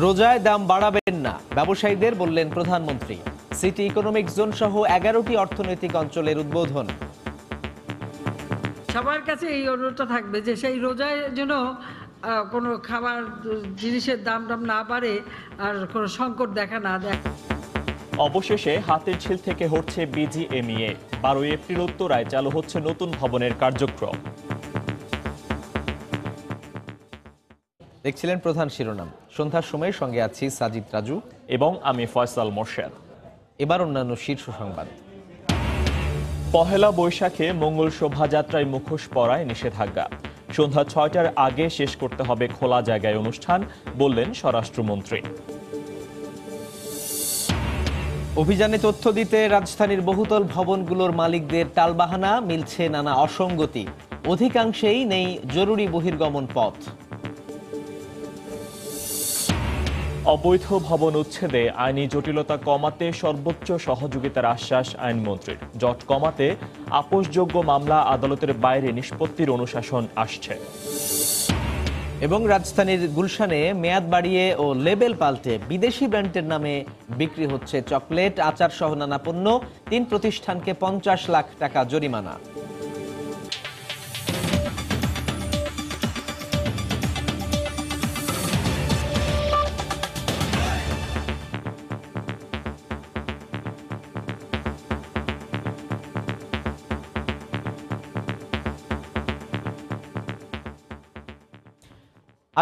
রোজায় দাম বাড়াবেন না, ব্যবসায়ীদের বললেন প্রধানমন্ত্রী। সিটি ইকোনমিক জোন সহ 11টি অর্থনৈতিক অঞ্চলের উদ্বোধন। সবার কাছে এই অনুরোধটা থাকবে যে সেই রোজায় যেন কোনো খাবার জিনিসের দাম না বাড়ে আর কোনো সংকট দেখা না দেয়। অবশেষে হাতের ঝিল থেকে হচ্ছে বিজিএমইএ। 12 এপ্রিল উত্তরায় চালু হচ্ছে নতুন ভবনের কার্যক্রম। দেখছিলেন প্রধান শিরোনাম। সন্ধ্যার সময় সঙ্গে আছি সাজিদ রাজু এবং আমি ফয়সাল মোর্শেদ। এবার অন্যান্য শীর্ষ সংবাদ। পহেলা বৈশাখে মঙ্গল শোভাযাত্রায় মুখোশ পরায় নিষেধাজ্ঞা। সন্ধ্যা 6টার আগে শেষ করতে হবে খোলা জায়গায় অনুষ্ঠান, বললেন স্বরাষ্ট্রমন্ত্রী। অভিযানে তথ্য দিতে রাজধানীর বহুতল ভবনগুলোর মালিকদের টালবাহানা, মিলছে নানা অসঙ্গতি। অধিকাংশেই নেই জরুরি বহির্গমন পথ। অবৈধ ভবন উচ্ছেদে আইনি জটিলতা কমাতে সর্বোচ্চ সহযোগিতার আশ্বাস আইনমন্ত্রীর। জট কমাতে আপোষযোগ্য মামলা আদালতের বাইরে নিষ্পত্তির অনুশাসন আসছে। এবং রাজধানীর গুলশানে মেয়াদ বাড়িয়ে ও লেবেল পাল্টে বিদেশি ব্র্যান্ডের নামে বিক্রি হচ্ছে চকলেট, আচার সহ নানা পণ্য। 3 প্রতিষ্ঠানকে 50 লাখ টাকা জরিমানা।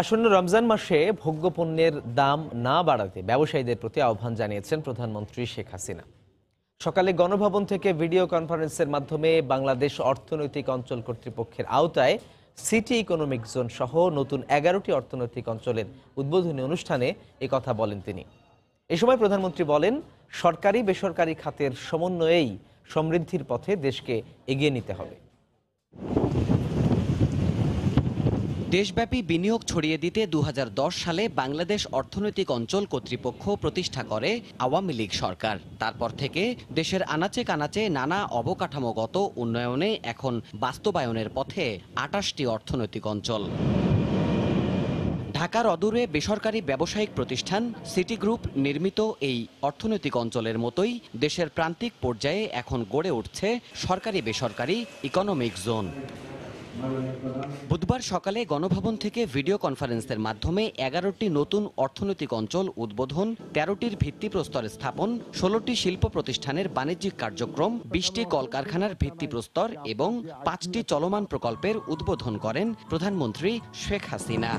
আসন্ন রমজান মাসে ভোগ্যপণ্যের দাম না বাড়াতে ব্যবসায়ীদের প্রতি আহ্বান জানিয়েছেন প্রধানমন্ত্রী শেখ হাসিনা। সকালে গণভবন থেকে ভিডিও কনফারেন্সের মাধ্যমে বাংলাদেশ অর্থনৈতিক অঞ্চল কর্তৃপক্ষের আওতায় সিটি ইকোনমিক জোন সহ নতুন 11টি অর্থনৈতিক অঞ্চলের উদ্বোধনী অনুষ্ঠানে এই কথা বলেন তিনি। এই সময় প্রধানমন্ত্রী বলেন, সরকারি বেসরকারি খাতের সমন্বয়েই সমৃদ্ধির পথে দেশকে এগিয়ে নিতে হবে। দেশব্যাপী বিনিয়োগ ছড়িয়ে দিতে 2010 সালে বাংলাদেশ অর্থনৈতিক অঞ্চল কর্তৃপক্ষ প্রতিষ্ঠা করে আওয়ামী লীগ সরকার। তারপর থেকে দেশের আনাচে কানাচে নানা অবকাঠামোগত উন্নয়নে এখন বাস্তবায়নের পথে 28টি অর্থনৈতিক অঞ্চল। ঢাকার অদূরে বেসরকারি ব্যবসায়িক প্রতিষ্ঠান সিটি গ্রুপ নির্মিত এই অর্থনৈতিক অঞ্চলের মতোই দেশের প্রান্তিক পর্যায়ে এখন গড়ে উঠছে সরকারি বেসরকারি ইকোনমিক জোন। বুধবার সকালে গণভবন থেকে ভিডিও কনফারেন্সের মাধ্যমে 11টি নতুন অর্থনৈতিক অঞ্চল উদ্বোধন, 13টির ভিত্তিপ্রস্তর স্থাপন, 16টি শিল্প প্রতিষ্ঠানের বাণিজ্যিক কার্যক্রম, 20টি কলকারখানার ভিত্তিপ্রস্তর এবং 5টি চলমান প্রকল্পের উদ্বোধন করেন প্রধানমন্ত্রী শেখ হাসিনা।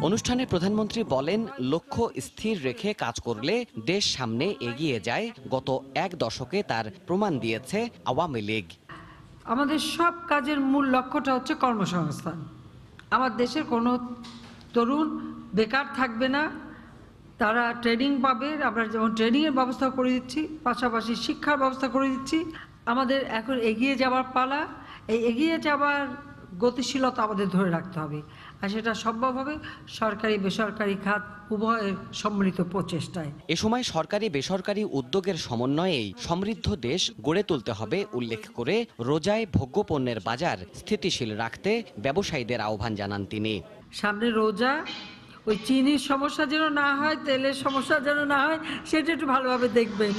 অনুষ্ঠানে প্রধানমন্ত্রী বলেন, লক্ষ্য স্থির রেখে কাজ করলে দেশ সামনে এগিয়ে যায়। গত 1 দশকে তার প্রমাণ দিয়েছে আওয়ামী লীগ। আমাদের সব কাজের মূল লক্ষ্যটা হচ্ছে কর্মসংস্থান। আমার দেশের কোনো তরুণ বেকার থাকবে না, তারা ট্রেনিং পাবে। আমরা যেমন ট্রেনিংয়ের ব্যবস্থা করে দিচ্ছি, পাশাপাশি শিক্ষার ব্যবস্থা করে দিচ্ছি। আমাদের এখন এগিয়ে যাওয়ার পালা। এই এগিয়ে যাওয়ার গতিশীলতা আমাদের ধরে রাখতে হবে, আর সেটা সম্ভব হবে সরকারি বেসরকারি খাত উভয়ের সম্মিলিত প্রচেষ্টায়। এ সময় সরকারি বেসরকারি উদ্যোগের সমন্বয়েই সমৃদ্ধ দেশ গড়ে তুলতে হবে উল্লেখ করে রোজায় ভোগ্যপণ্যের বাজার স্থিতিশীল রাখতে ব্যবসায়ীদের আহ্বান জানান তিনি। সামনে রোজা, ওই চিনির সমস্যা যেন না হয়, তেলের সমস্যা যেন না হয়, সেটা একটু ভালোভাবে দেখবেন।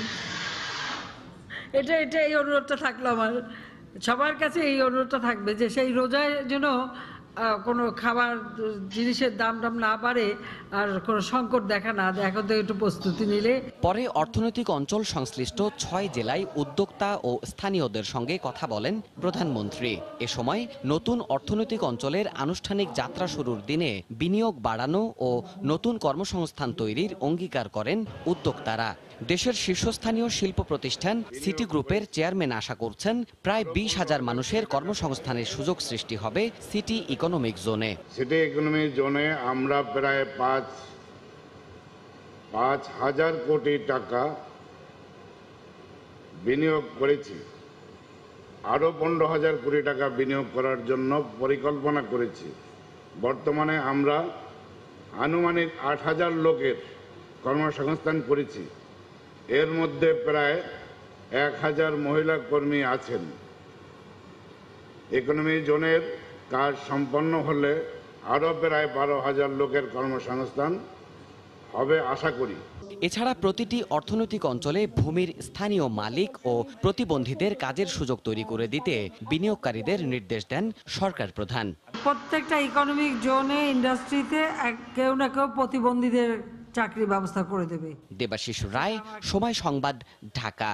এটা এই অনুরোধটা থাকলো আমার সবার কাছে। এই অনুরোধটা থাকবে যে সেই রোজায় যেন কোনো খাবার জিনিসের দাম না বাড়ে আর কোনো সংকট দেখা না দেয়, এখন থেকে একটু প্রস্তুতি নিলে। পরে অর্থনৈতিক অঞ্চল সংশ্লিষ্ট 6 জেলায় উদ্যোক্তা ও স্থানীয়দের সঙ্গে কথা বলেন প্রধানমন্ত্রী। এ সময় নতুন অর্থনৈতিক অঞ্চলের আনুষ্ঠানিক যাত্রা শুরুর দিনে বিনিয়োগ বাড়ানো ও নতুন কর্মসংস্থান তৈরির অঙ্গীকার করেন উদ্যোক্তারা। দেশের শীর্ষস্থানীয় শিল্প প্রতিষ্ঠান সিটি গ্রুপের চেয়ারম্যান আশা করছেন, প্রায় 20,000 মানুষের কর্মসংস্থানের সুযোগ সৃষ্টি হবে সিটি ইকোনমিক জোনে। সিটি ইকোনমিক জোনে আমরা প্রায় 5,000 কোটি টাকা বিনিয়োগ করেছি। আরও 15,000 কোটি টাকা বিনিয়োগ করার জন্য পরিকল্পনা করেছি। বর্তমানে আমরা আনুমানিক 8,000 লোকের কর্মসংস্থান করেছি। এর মধ্যে প্রায় 1,000 মহিলা কর্মী আছেন। ইকোনমি জোনের কাজ সম্পন্ন হলে আরও প্রায় 12,000 লোকের কর্মসংস্থান হবে আশা করি। এছাড়া প্রতিটি অর্থনৈতিক অঞ্চলে ভূমির স্থানীয় মালিক ও প্রতিবন্ধীদের কাজের সুযোগ তৈরি করে দিতে বিনিয়োগকারীদের নির্দেশ দেন সরকার প্রধান। প্রত্যেকটা ইকোনমিক জোনে ইন্ডাস্ট্রিতে কেউ না কেউ প্রতিবন্ধীদের চাকরির ব্যবস্থা করে দেবে। দেবাশিস রায়, সময় সংবাদ, ঢাকা।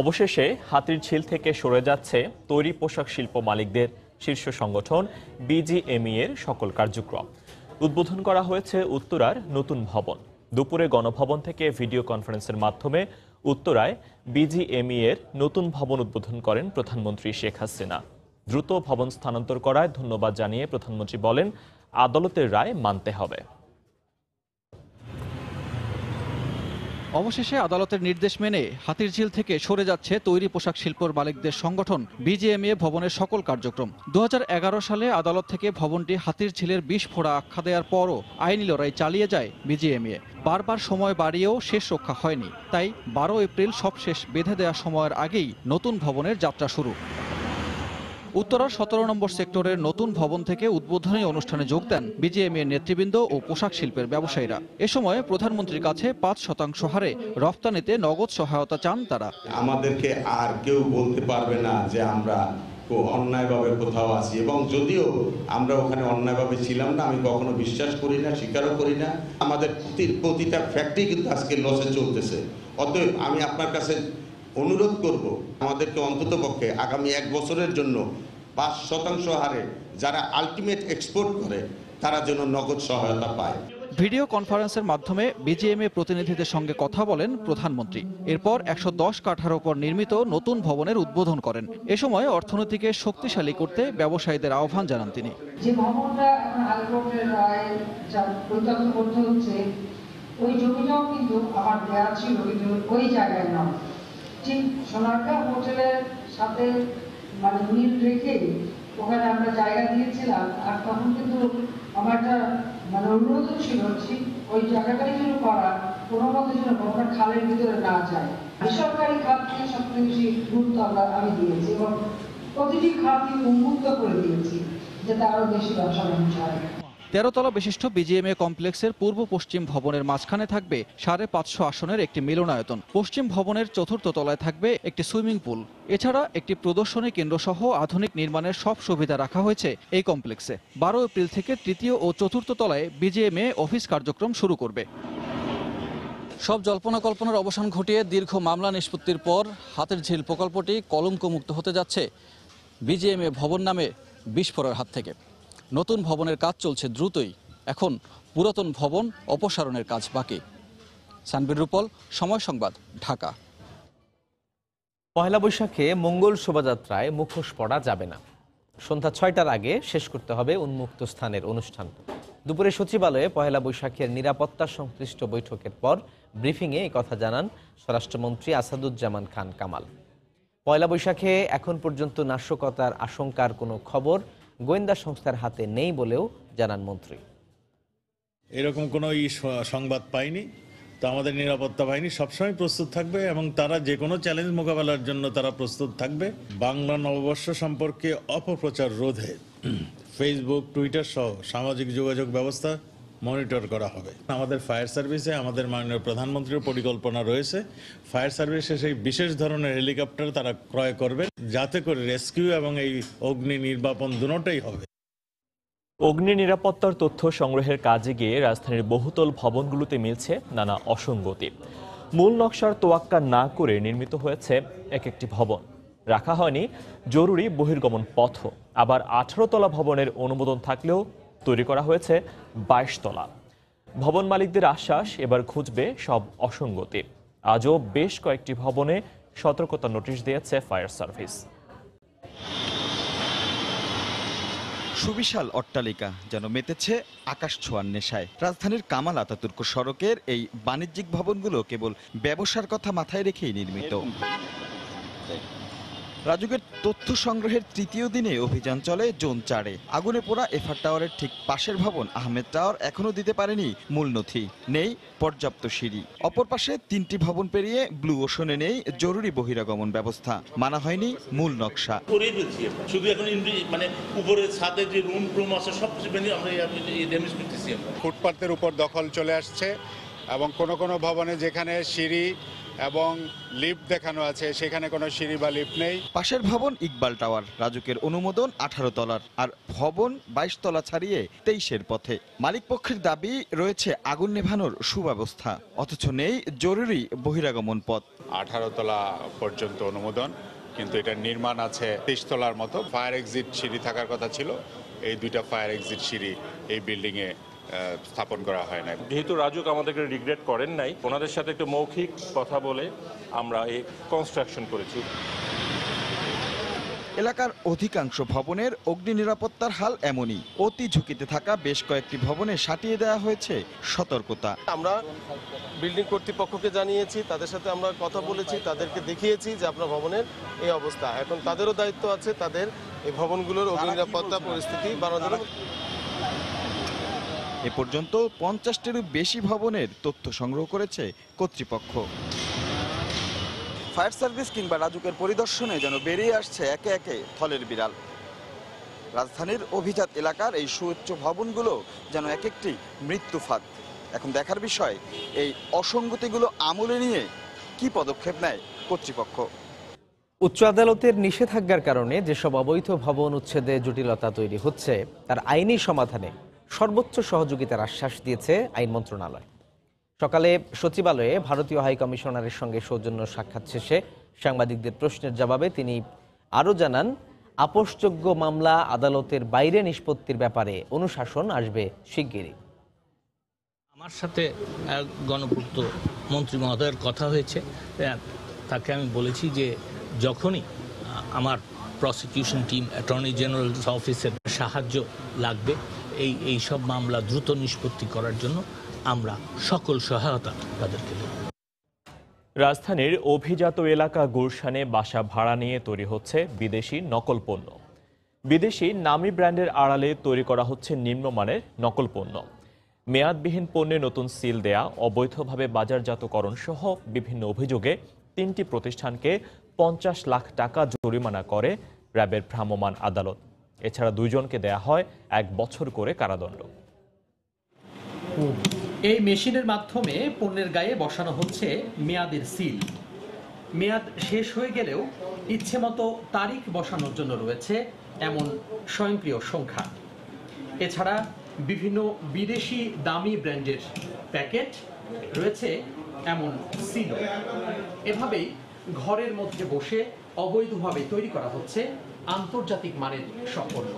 অবশেষে হাতিরঝিল থেকে সরে যাচ্ছে তৈরি পোশাক শিল্প মালিকদের শীর্ষ সংগঠন বিজিএমইএ এর সকল কার্যক্রম। উদ্বোধন করা হয়েছে উত্তরার নতুন ভবন। দুপুরে গণভবন থেকে ভিডিও কনফারেন্সের মাধ্যমে উত্তরায় বিজিএমইএ এর নতুন ভবন উদ্বোধন করেন প্রধানমন্ত্রী শেখ হাসিনা। দ্রুত ভবন স্থানান্তর করায় ধন্যবাদ জানিয়ে প্রধানমন্ত্রী বলেন, আদালতের রায় মানতে হবে। অবশেষে আদালতের নির্দেশ মেনে হাতিরঝিল থেকে সরে যাচ্ছে তৈরি পোশাক শিল্পের মালিকদের সংগঠন বিজিএমইএ ভবনের সকল কার্যক্রম। 2011 সালে আদালত থেকে ভবনটি হাতিরঝিলের 20 ফোড়া আখ্যা দেওয়ার পরও আইনি লড়াই চালিয়ে যায় বিজিএমইএ। বারবার সময় বাড়িয়েও শেষ রক্ষা হয়নি, তাই 12 এপ্রিল সবশেষ বেঁধে দেওয়া সময়ের আগেই নতুন ভবনের যাত্রা শুরু। উত্তরার 17 নম্বর সেক্টরের নতুন ভবন থেকে উদ্বোধনী অনুষ্ঠানে যোগ দেন বিজিএমইএ নেতৃবৃন্দ ও পোশাক শিল্পের ব্যবসায়ীরা। এ সময় প্রধানমন্ত্রীর কাছে 5% হারে রফতানিতে নগদ সহায়তা চান তারা। আমাদেরকে আর কেউ বলতে পারবে না যে আমরা অন্যায়ভাবে কোথাও আছি, এবং যদিও আমরা ওখানে অন্যায়ভাবে ছিলাম না, আমি কখনো বিশ্বাস করি না, স্বীকারও করি না। আমাদের প্রতিটা ফ্যাক্টরি কিন্তু আজকে লসে চলতেছে। অতএব আমি আপনার কাছে অনুরোধ করব, আমাদেরকে অন্ততপক্ষে আগামী 1 বছরের জন্য 5% হারে যারা আলটিমেট এক্সপোর্ট করে তারা যেন নগদ সহায়তা পায়। ভিডিও কনফারেন্সের মাধ্যমে বিজিএমইএ প্রতিনিধিদের সঙ্গে কথা বলেন প্রধানমন্ত্রী। এরপর 110 কাঠার উপর নির্মিত নতুন ভবনের উদ্বোধন করেন। এ সময় অর্থনীতিকে শক্তিশালী করতে ব্যবসায়ীদের আহ্বান জানান তিনি। যে ভবনটা এখন হাইকোর্টের রায় পরিত্যক্ত করতে হচ্ছে, ওই জমিটাও কিন্তু আমার দেয়া ছিল, কিন্তু ওই জায়গায় নয়। ঠিক সোনারগাঁ হোটেলের সাথে মিল রেখে ওখানে আমরা জায়গা দিয়েছিলাম। আর তখন কিন্তু আমার একটা অনুরোধ ছিল, ঠিক ওই জায়গাটাই যেন করা, কোনো মতে যেন ভবনটা খালের ভিতরে না যায়। বেসরকারি খাতকে সবচেয়ে বেশি গুরুত্ব আমি দিয়েছি এবং প্রতিটি খাতকে উন্মুক্ত করে দিয়েছি, যাতে আরো বেশি ব্যবসা বাণিজ্য হয়। 13 তলা বিশিষ্ট বিজিএমইএ কমপ্লেক্সের পূর্ব পশ্চিম ভবনের মাঝখানে থাকবে 550 আসনের একটি মিলনায়তন। পশ্চিম ভবনের 4র্থ তলায় থাকবে একটি সুইমিং পুল। এছাড়া একটি প্রদর্শনী কেন্দ্র সহ আধুনিক নির্মাণের সব সুবিধা রাখা হয়েছে এই কমপ্লেক্সে। 12 এপ্রিল থেকে 3য় ও 4র্থ তলায় বিজিএমইএ অফিস কার্যক্রম শুরু করবে। সব জল্পনা কল্পনার অবসান ঘটিয়ে দীর্ঘ মামলা নিষ্পত্তির পর হাতিরঝিল প্রকল্পটি কলঙ্কমুক্ত হতে যাচ্ছে বিজিএমইএ ভবন নামে বিস্ফোরণের হাত থেকে। নতুন ভবনের কাজ চলছে দ্রুতই, এখন পুরাতন ভবন অপসারণের কাজ বাকি। সানবীর রূপল, সময় সংবাদ, ঢাকা। পহেলা বৈশাখে মঙ্গল শোভাযাত্রায় মুখোশ পরা যাবে না। সন্ধ্যা 6টার আগে শেষ করতে হবে উন্মুক্ত স্থানের অনুষ্ঠান। দুপুরে সচিবালয়ে পহেলা বৈশাখের নিরাপত্তা সংশ্লিষ্ট বৈঠকের পর ব্রিফিংয়ে এই কথা জানান স্বরাষ্ট্রমন্ত্রী আসাদুজ্জামান খান কামাল। পয়লা বৈশাখে এখন পর্যন্ত নাশকতার আশঙ্কার কোনো খবর গোয়েন্দা সংস্থার হাতে নেই বলেও জানান মন্ত্রী। এরকম কোনো সংবাদ পাইনি। তো আমাদের নিরাপত্তা বাহিনী সবসময় প্রস্তুত থাকবে এবং তারা যে কোনো চ্যালেঞ্জ মোকাবেলার জন্য তারা প্রস্তুত থাকবে। বাংলা নববর্ষ সম্পর্কে অপপ্রচার রোধে ফেসবুক, টুইটার সহ সামাজিক যোগাযোগ ব্যবস্থা মনিটর করা হবে। আমাদের ফায়ার সার্ভিসে আমাদের মাননীয় প্রধানমন্ত্রীর পরিকল্পনা রয়েছে, ফায়ার সার্ভিসে সেই বিশেষ ধরনের হেলিকপ্টার তারা ক্রয় করবে, যাতে করে রেস্কিউ এবং এই অগ্নি নির্বাপন দুটোই হবে। অগ্নি নিরাপত্তার তথ্য সংগ্রহের কাজে গিয়ে রাজধানীর বহুতল ভবনগুলোতে মিলছে নানা অসঙ্গতি। মূল নকশার তোয়াক্কা না করে নির্মিত হয়েছে এক একটি ভবন, রাখা হয়নি জরুরি বহির্গমন পথ। আবার 18 তলা ভবনের অনুমোদন থাকলেও তৈরি করা হয়েছে 22 তলা। ভবন মালিকদের আশ্বাস, এবার খুঁজবে সব অসঙ্গতি। আজও বেশ কয়েকটি ভবনে সতর্কতা নোটিশ দিয়েছে ফায়ার সার্ভিস। সুবিশাল অট্টালিকা যেন মেতেছে আকাশ ছোঁয়ার নেশায়। রাজধানীর কামাল আতাতুর্ক সড়কের এই বাণিজ্যিক ভবনগুলো কেবল ব্যবসার কথা মাথায় রেখেই নির্মিত। রাজুকের তথ্য সংগ্রহের তৃতীয় দিনে অভিযান চলে জোন 4-এ। আগুনে পোড়া এফআর টাওয়ারের ঠিক পাশের ভবন আহমেদ টাওয়ার এখনো দিতে পারেনি মূল নথি, নেই পর্যাপ্ত সিঁড়ি। অপর পাশে 3টি ভবন পেরিয়ে ব্লু ওশনে নেই জরুরি বহিরাগমন ব্যবস্থা, মানা হয়নি মূল নকশা। শুধু এখন মানে উপরে ছাদে যে রুম আছে সব কিছু আমরা ড্যামেজ করতেছি। ফুটপাতের উপর দখল চলে আসছে এবং কোনো কোনো ভবনে যেখানে সিঁড়ি এবং লিফট দেখানো আছে সেখানে কোনো সিঁড়ি বা লিফট নেই। পাশের ভবন ইকবাল টাওয়ার, রাজুকের অনুমোদন 18 তলার, আর ভবন 22 তলা ছাড়িয়ে 23-এর পথে। মালিক পক্ষের দাবি রয়েছে আগুন নেভানোর সুব্যবস্থা, অথচ নেই জরুরি বহিরাগমন পথ। 18 তলা পর্যন্ত অনুমোদন, কিন্তু এটা নির্মাণ আছে 23 তলার মতো। ফায়ার এক্সিট সিঁড়ি থাকার কথা ছিল, এই 2টা ফায়ার এক্সিট সিঁড়ি এই বিল্ডিংয়ে স্থাপন করা হয় না। যেহেতু রাজুক আমাদেরকে রিগ্রেট করেন নাই, ওনাদের সাথে একটু মৌখিক কথা বলে আমরা এই কনস্ট্রাকশন করেছি। এলাকার অধিকাংশ ভবনের অগ্নি নিরাপত্তার হাল এমনই। অতি ঝুঁকিতে থাকা বেশ কয়েকটি ভবনে সাটিয়ে দেওয়া হয়েছে সতর্কতা। আমরা বিল্ডিং কর্তৃপক্ষকে জানিয়েছি, তাদের সাথে আমরা কথা বলেছি, তাদেরকে দেখিয়েছি যে আপনার ভবনের এই অবস্থা। এখন তাদেরও দায়িত্ব আছে তাদের এই ভবনগুলোর অগ্নি নিরাপত্তা পরিস্থিতি বাড়ানোর। এ পর্যন্ত 50টিরও বেশি ভবনের তথ্য সংগ্রহ করেছে কর্তৃপক্ষ। ফায়ার সার্ভিস কিংবা রাজুকের পরিদর্শনে যেন বেরিয়ে আসছে একে একে থলের বিড়াল। রাজধানীর অভিজাত এলাকার এই সুউচ্চ ভবনগুলো যেন এক একটি মৃত্যু ফাঁদ। এখন দেখার বিষয় এই অসঙ্গতিগুলো আমলে নিয়ে কি পদক্ষেপ নেয় কর্তৃপক্ষ। উচ্চ আদালতের নিষেধাজ্ঞার কারণে যেসব অবৈধ ভবন উচ্ছেদে জটিলতা তৈরি হচ্ছে তার আইনি সমাধানে সর্বোচ্চ সহযোগিতার আশ্বাস দিয়েছে আইন মন্ত্রণালয়। সকালে সচিবালয়ে ভারতীয় হাইকমিশনারের সঙ্গে সৌজন্য সাক্ষাৎ শেষে সাংবাদিকদের প্রশ্নের জবাবে তিনি আরও জানান, আপোষযোগ্য মামলা আদালতের বাইরে নিষ্পত্তির ব্যাপারে অনুশাসন আসবে শিগগিরই। আমার সাথে গণপূর্ত মন্ত্রী মহোদয়ের কথা হয়েছে, তাকে আমি বলেছি যে যখনই আমার প্রসিকিউশন টিম, অ্যাটর্নি জেনারেল অফিসের সাহায্য লাগবে এই সব মামলা দ্রুত নিষ্পত্তি করার জন্য আমরা সকল সহায়তা তাদেরকে দেব। রাজধানীর অভিজাত এলাকা গুলশানে বাসা ভাড়া নিয়ে তৈরি হচ্ছে বিদেশি নকল পণ্য। বিদেশি নামী ব্র্যান্ডের আড়ালে তৈরি করা হচ্ছে নিম্নমানের নকল পণ্য। মেয়াদবিহীন পণ্যে নতুন সিল দেয়া, অবৈধভাবে বাজারজাতকরণ সহ বিভিন্ন অভিযোগে 3টি প্রতিষ্ঠানকে 50 লাখ টাকা জরিমানা করে র্যাবের ভ্রাম্যমাণ আদালত। এছাড়া 2 জনকে দেয়া হয় 1 বছর করে কারাদণ্ড। এই মেশিনের মাধ্যমে পণ্যের গায়ে বসানো হচ্ছে মেয়াদের সিল। মেয়াদ শেষ হয়ে গেলেও ইচ্ছেমতো তারিখ বসানোর জন্য রয়েছে এমন স্বয়ংক্রিয় সংখ্যা। এছাড়া বিভিন্ন বিদেশি দামি ব্র্যান্ডের প্যাকেট রয়েছে এমন সিল। এভাবেই ঘরের মধ্যে বসে অবৈধভাবে তৈরি করা হচ্ছে আন্তর্জাতিক মানের সব পণ্য।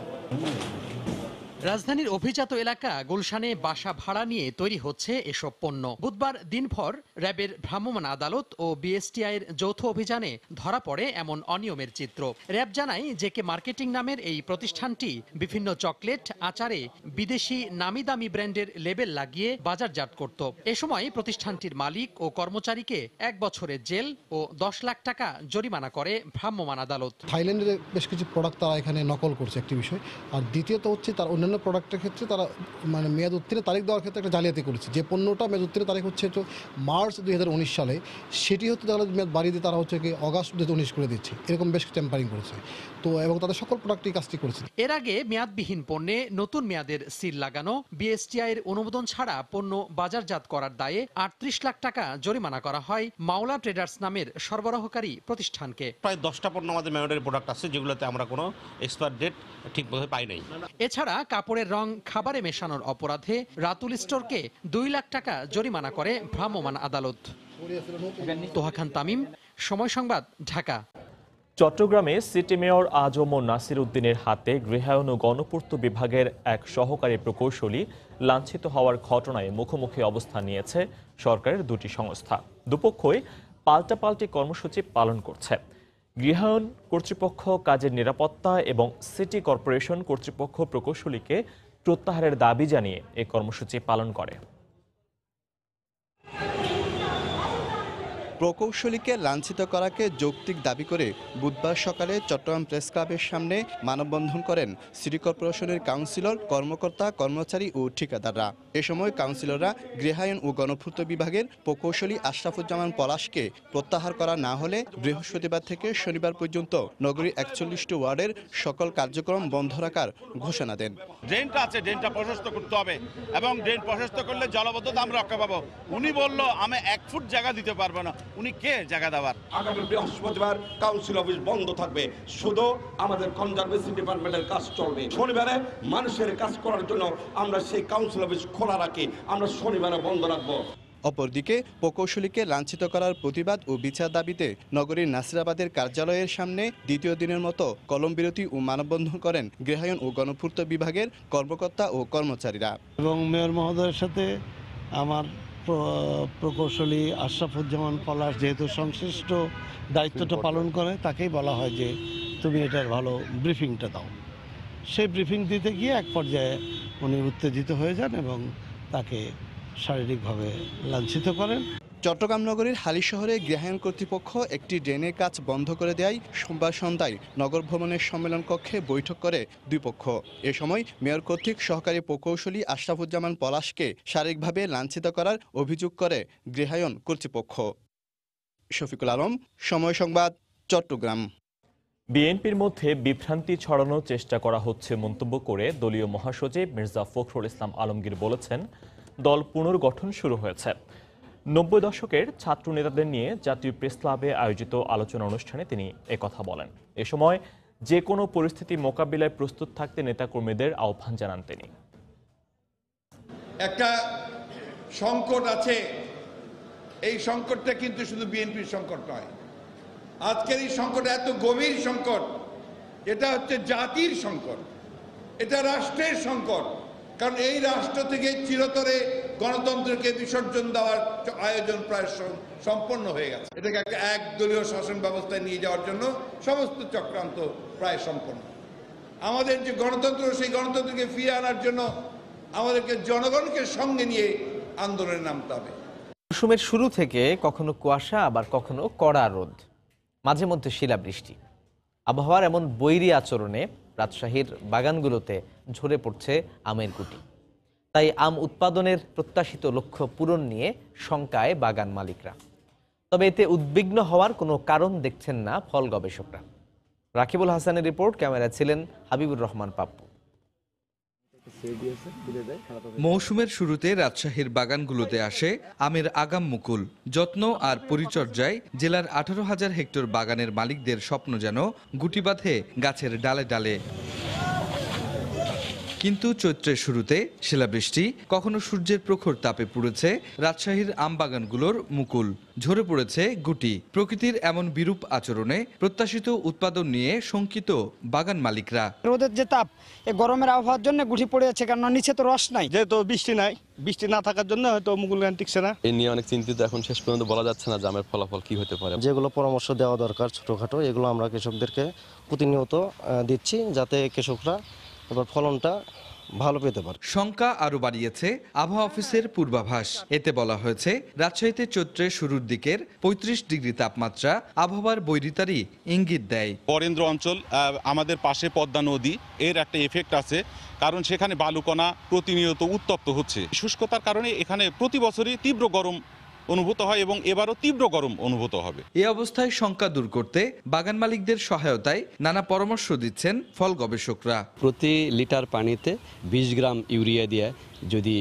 রাজধানীর অভিজাত এলাকা গুলশানে বাসা ভাড়া নিয়ে তৈরি হচ্ছে এসব পণ্য। বুধবার দিনভর র্যাবের ভ্রাম্যমাণ আদালত ও বিএসটিআইয়ের যৌথ অভিযানে ধরা পড়ে এমন অনিয়মের চিত্র। র্যাব জানায় জেকে মার্কেটিং নামের এই প্রতিষ্ঠানটি বিভিন্ন চকলেট, আচারে বিদেশি নামি দামি ব্র্যান্ডের লেবেল লাগিয়ে বাজারজাত করত। এ সময় প্রতিষ্ঠানটির মালিক ও কর্মচারীকে 1 বছরের জেল ও 10 লাখ টাকা জরিমানা করে ভ্রাম্যমাণ আদালত। থাইল্যান্ডের বেশ কিছু প্রোডাক্ট তারা এখানে নকল করছে একটি বিষয়, আর দ্বিতীয়ত হচ্ছে তার অন্যান্য প্রোডাক্টের ক্ষেত্রে তারা মানে মেয়াদ উত্তীর্ণের তারিখ দেওয়ার ক্ষেত্রে একটা জালিয়াতি করেছে। যে পণ্যটা মেয়াদ উত্তীর্ণের তারিখ হচ্ছে মার্চ 2019 সালে, সেটি হচ্ছে তাহলে মেয়াদ বাড়িয়ে দিয়ে তারা হচ্ছে কি অগাস্ট 2019 করে দিচ্ছে। এরকম বেশ টেম্পারিং করেছে তো, এবং তাদের সকল প্রোডাক্টই কাজটি করেছে। এর আগে মেয়াদবিহীন পণ্যে নতুন মেয়াদের সিল লাগানো, বিএসটিআইয়ের অনুমোদন ছাড়া পণ্য বাজারজাত করার দায়ে 38 লাখ টাকা জরিমানা করা হয় মাওলা ট্রেডার্স নামের সরবরাহকারী প্রতিষ্ঠানকে। প্রায় 10টা পণ্য আমাদের মেয়াদের প্রোডাক্ট আছে যেগুলোতে আমরা কোনো এক্সপায়ার ডেট ঠিকভাবে পাই নাই। এছাড়া কাপড়ের রং খাবারে মেশানোর অপরাধে রাতুল স্টোরকে 2 লাখ টাকা জরিমানা করে ভ্রাম্যমাণ আদালত। তোহা খান তামিম, সময় সংবাদ, ঢাকা। চট্টগ্রামে সিটি মেয়র আজম নাসির উদ্দিনের হাতে গৃহায়ন ও গণপূর্ত বিভাগের এক সহকারী প্রকৌশলী লাঞ্ছিত হওয়ার ঘটনায় মুখোমুখি অবস্থান নিয়েছে সরকারের 2টি সংস্থা। দুপক্ষই পাল্টাপাল্টি কর্মসূচি পালন করছে। গৃহায়ন কর্তৃপক্ষ কাজের নিরাপত্তা এবং সিটি কর্পোরেশন কর্তৃপক্ষ প্রকৌশলীকে প্রত্যাহারের দাবি জানিয়ে এই কর্মসূচি পালন করে। প্রকৌশলীকে লাঞ্ছিত করাকে যৌক্তিক দাবি করে বুধবার সকালে চট্টগ্রাম প্রেস ক্লাবের সামনে মানববন্ধন করেন সিটি কর্পোরেশনের কাউন্সিলর, কর্মকর্তা, কর্মচারী ও ঠিকাদাররা। এ সময় কাউন্সিলররা গৃহায়ন ও গণপূর্ত বিভাগের প্রকৌশলী আশরাফুজ্জামান পলাশকে প্রত্যাহার করা না হলে বৃহস্পতিবার থেকে শনিবার পর্যন্ত নগরীর 41টি ওয়ার্ডের সকল কার্যক্রম বন্ধ রাখার ঘোষণা দেন। ড্রেনটা আছে, ড্রেনটা প্রশস্ত করতে হবে এবং ড্রেন প্রশস্ত করলে জলাবদ্ধতা আমরা রক্ষা পাবো। উনি বললো আমি 1 ফুট জায়গা দিতে পারবো না, উনি কে জায়গা দেওয়ার? আগামী বৃহস্পতিবার কাউন্সিল অফিস বন্ধ থাকবে, শুধু আমাদের কনজারভেশন ডিপার্টমেন্টের কাজ চলবে। শনিবারে মানুষের কাজ করার জন্য আমরা সেই কাউন্সিল অফিস খোলা রাখি, আমরা শনিবারে বন্ধ রাখবো। অপরদিকে প্রকৌশলীকে লাঞ্ছিত করার প্রতিবাদ ও বিচার দাবিতে নগরীর নাসিরাবাদের কার্যালয়ের সামনে দ্বিতীয় দিনের মতো কলম বিরতি ও মানববন্ধন করেন গৃহায়ন ও গণপূর্ত বিভাগের কর্মকর্তা ও কর্মচারীরা। এবং মেয়র মহোদয়ের সাথে আমার প্রকৌশলী আশরাফুজ্জামান পলাশ যেহেতু সংশ্লিষ্ট দায়িত্বটা পালন করে, তাকেই বলা হয় যে তুমি এটার ভালো ব্রিফিংটা দাও। সেই ব্রিফিং দিতে গিয়ে এক পর্যায়ে উনি উত্তেজিত হয়ে যান এবং তাকে শারীরিকভাবে লাঞ্ছিত করেন। চট্টগ্রাম নগরীর হালি শহরে গৃহায়ন কর্তৃপক্ষ একটি ড্রেনের কাজ বন্ধ করে দেয় সোমবার সন্ধ্যায় নগর ভবনের সম্মেলন কক্ষে বৈঠক করে দুই পক্ষ। এ সময় মেয়র কর্তৃক সহকারী প্রকৌশলী আশরাফুজ্জামান পলাশকে শারীরিকভাবে লাঞ্ছিত করার অভিযোগ করে গৃহায়ন কর্তৃপক্ষ। শফিকুল আলম, সময় সংবাদ, চট্টগ্রাম। বিএনপির মধ্যে বিভ্রান্তি ছড়ানোর চেষ্টা করা হচ্ছে মন্তব্য করে দলীয় মহাসচিব মির্জা ফখরুল ইসলাম আলমগীর বলেছেন, দল পুনর্গঠন শুরু হয়েছে। 90 দশকের ছাত্র নেতাদের নিয়ে জাতীয় প্রেস ক্লাবে আয়োজিত আলোচনা অনুষ্ঠানে তিনি একথা বলেন। এ সময় যে কোনো পরিস্থিতি মোকাবিলায় প্রস্তুত থাকতে নেতাকর্মীদের আহ্বান জানান তিনি। একটা সংকট আছে, এই সংকটটা কিন্তু শুধু বিএনপির সংকট নয়। আজকের এই সংকট এত গভীর সংকট, এটা হচ্ছে জাতির সংকট, এটা রাষ্ট্রের সংকট। কারণ এই রাষ্ট্র থেকে চিরতরে গণতন্ত্রকে বিসর্জন দেওয়ার আয়োজন প্রায় সম্পন্ন হয়ে গেছে। এটাকে একটা একদলীয় শাসন ব্যবস্থায় নিয়ে যাওয়ার জন্য সমস্ত চক্রান্ত প্রায় সম্পন্ন। আমাদের যে গণতন্ত্র, সেই গণতন্ত্রকে ফিরিয়ে আনার জন্য আমাদেরকে জনগণকে সঙ্গে নিয়ে আন্দোলনে নামতে হবে। মৌসুমের শুরু থেকে কখনো কুয়াশা, আবার কখনো কড়া রোদ, মাঝে মধ্যে শিলাবৃষ্টি। আবহাওয়ার এমন বৈরী আচরণে রাজশাহীর বাগানগুলোতে ঝরে পড়ছে আমের গুটি। তাই আম উৎপাদনের প্রত্যাশিত লক্ষ্য পূরণ নিয়ে শঙ্কায় বাগান মালিকরা। তবে এতে উদ্বিগ্ন হওয়ার কোনো কারণ দেখছেন না ফল গবেষকরা। রাকিবুল হাসানের রিপোর্ট, ক্যামেরায় ছিলেন হাবিবুর রহমান পাপ্পু। মৌসুমের শুরুতে রাজশাহীর বাগানগুলোতে আসে আমের আগাম মুকুল। যত্ন আর পরিচর্যায় জেলার 18,000 হেক্টর বাগানের মালিকদের স্বপ্ন যেন গুটি বাঁধে গাছের ডালে ডালে। কিন্তু চৈত্রের শুরুতে শিলাবৃষ্টি, কখনো সূর্যের প্রখর তাপে পুড়েছে রাজশাহীর আম বাগানগুলোর মুকুল, ঝরে পড়েছে গুটি। প্রকৃতির এমন বিরূপ আচরণে প্রত্যাশিত উৎপাদন নিয়ে শঙ্কিত বাগান মালিকরা। রোদের যে তাপ, এই গরমের আবহাওয়ার জন্য গুটি পড়ে যাচ্ছে, কারণ নিচে তো রস নাই, যেহেতু বৃষ্টি নাই, বৃষ্টি না থাকার জন্য হয়তো মুকুল গান টিকছে না। এই নিয়ে অনেক চিন্তিত। এখন শেষ পর্যন্ত বলা যাচ্ছে না যে আমের ফলাফল কি হতে পারে। যেগুলো পরামর্শ দেওয়া দরকার ছোটখাটো, এগুলো আমরা কৃষকদেরকে প্রতিনিয়ত দিচ্ছি, যাতে কৃষকরা এবার ফলনটা ভালো পেতে পারে। শঙ্কা আরো বাড়িয়েছে আবহাওয়া অফিসের পূর্বাভাস। এতে বলা হয়েছে, রাজশাহীতে চৈত্রের শুরুর দিকের 35 ডিগ্রি তাপমাত্রা আবহাওয়ার বৈরিতারই ইঙ্গিত দেয়। বরেন্দ্র অঞ্চল, আমাদের পাশে পদ্মা নদী, এর একটা এফেক্ট আছে, কারণ সেখানে বালুকণা প্রতিনিয়ত উত্তপ্ত হচ্ছে। শুষ্কতার কারণে এখানে প্রতি বছরই তীব্র গরম অনুভূত হয় এবং এবারও তীব্র গরম অনুভূত হবে। এই অবস্থায় শঙ্কা দূর করতে বাগান মালিকদের সহায়তায় নানা পরামর্শ দিচ্ছেন ফল গবেষকরা। প্রতি লিটার পানিতে 20 গ্রাম ইউরিয়া দিয়ে যদি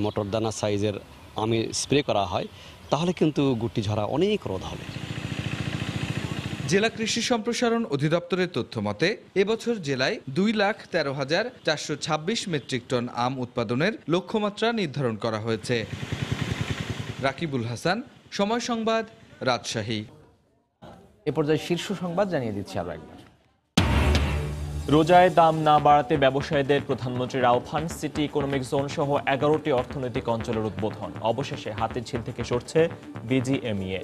মটর দানা সাইজের আমি স্প্রে করা হয়, তাহলে কিন্তু গুটি ঝরা অনেক রোধ হবে। জেলা কৃষি সম্প্রসারণ অধিদপ্তরের তথ্য মতে এবছর জেলায় 2,13,426 মেট্রিক টন আম উৎপাদনের লক্ষ্যমাত্রা নির্ধারণ করা হয়েছে। রাকিবুল হাসান, সময় সংবাদ, রাজশাহী। এ পর্যায়ে শীর্ষ সংবাদ জানিয়ে দিচ্ছি আরো একবার। রোজায় দাম না বাড়াতে ব্যবসায়ীদের প্রধানমন্ত্রীর আহ্বান। সিটি ইকোনমিক জোন সহ 11টি অর্থনৈতিক অঞ্চলের উদ্বোধন। অবশেষে হাতের ঝিল থেকে সরছে বিজিএমইএ।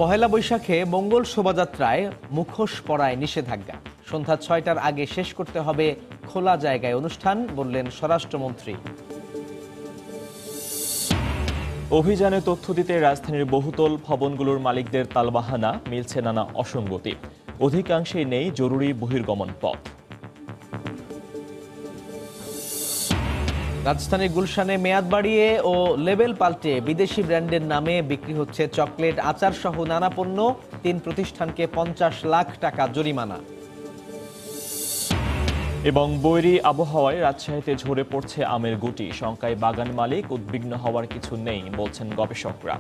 পহেলা বৈশাখে মঙ্গল শোভাযাত্রায় মুখোশ পরায় নিষেধাজ্ঞা। সন্ধ্যা 6টার আগে শেষ করতে হবে খোলা জায়গায় অনুষ্ঠান, বললেন স্বরাষ্ট্রমন্ত্রী। অভিযানে তথ্য দিতে রাজধানীর বহুতল ভবনগুলোর মালিকদের তালবাহানা, মিলছে নানা অসঙ্গতি। অধিকাংশেই নেই জরুরি বহির্গমন পথ। রাজধানীর গুলশানে মেয়াদ বাড়িয়ে ও লেবেল পাল্টে বিদেশি ব্র্যান্ডের নামে বিক্রি হচ্ছে চকলেট, আচার সহ নানা পণ্য। 3 প্রতিষ্ঠানকে 50 লাখ টাকা জরিমানা। এবং বৈরী আবহাওয়ায় রাজশাহীতে ঝরে পড়ছে আমের গুটি। শঙ্কায় বাগান মালিক, উদ্বিগ্ন হওয়ার কিছু নেই বলছেন গবেষকরা।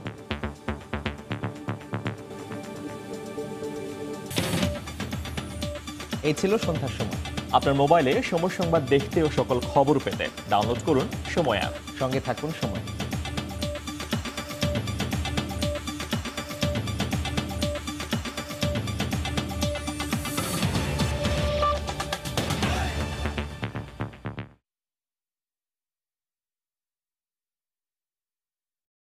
এই ছিল সন্ধ্যার সময়। আপনার মোবাইলে সময় সংবাদ দেখতে ও সকল খবর পেতে ডাউনলোড করুন সময় অ্যাপ। সঙ্গে থাকুন সময়।